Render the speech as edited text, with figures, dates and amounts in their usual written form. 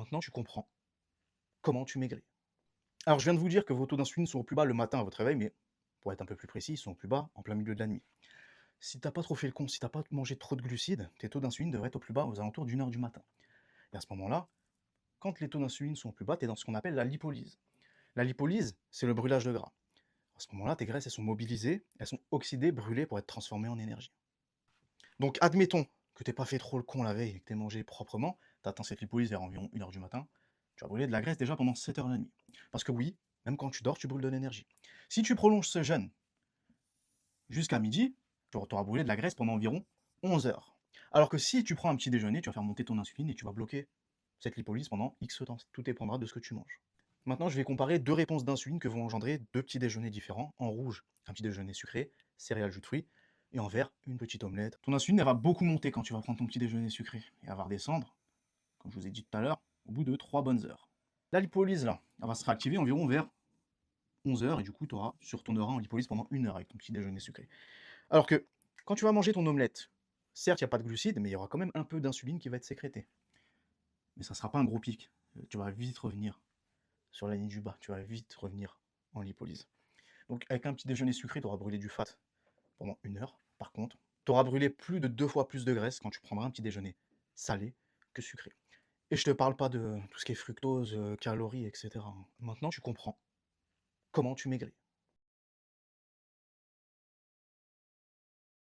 Maintenant, tu comprends comment tu maigris. Alors, je viens de vous dire que vos taux d'insuline sont au plus bas le matin à votre réveil, mais pour être un peu plus précis, ils sont au plus bas en plein milieu de la nuit. Si t'as pas trop fait le con, si t'as pas mangé trop de glucides, tes taux d'insuline devraient être au plus bas aux alentours d'1 heure du matin. Et à ce moment-là, quand les taux d'insuline sont au plus bas, tu es dans ce qu'on appelle la lipolyse. La lipolyse, c'est le brûlage de gras. À ce moment-là, tes graisses, elles sont mobilisées, elles sont oxydées, brûlées pour être transformées en énergie. Donc, admettons que t'aies pas fait trop le con la veille et que t'aies mangé proprement, tu atteins cette lipolyse vers environ 1 heure du matin, tu vas brûler de la graisse déjà pendant 7 heures la nuit. Parce que oui, même quand tu dors, tu brûles de l'énergie. Si tu prolonges ce jeûne jusqu'à midi, tu auras brûlé de la graisse pendant environ 11 heures. Alors que si tu prends un petit déjeuner, tu vas faire monter ton insuline et tu vas bloquer cette lipolyse pendant X temps. Tout dépendra de ce que tu manges. Maintenant, je vais comparer deux réponses d'insuline que vont engendrer deux petits déjeuners différents. En rouge, un petit déjeuner sucré, céréales, jus de fruits, et en vert, une petite omelette. Ton insuline, elle va beaucoup monter quand tu vas prendre ton petit déjeuner sucré, et elle va redescendre, comme je vous ai dit tout à l'heure, au bout de 3 bonnes heures. La lipolyse, là, elle va se réactiver environ vers 11 heures, et du coup, tu surtourneras en lipolyse pendant 1 heure avec ton petit déjeuner sucré. Alors que, quand tu vas manger ton omelette, certes, il n'y a pas de glucides, mais il y aura quand même un peu d'insuline qui va être sécrétée. Mais ça ne sera pas un gros pic. Tu vas vite revenir sur la ligne du bas, tu vas vite revenir en lipolyse. Donc avec un petit déjeuner sucré, tu auras brûlé du fat pendant 1 heure. Par contre, tu auras brûlé plus de 2 fois plus de graisse quand tu prendras un petit déjeuner salé que sucré. Et je te parle pas de tout ce qui est fructose, calories, etc. Maintenant, tu comprends comment tu maigris.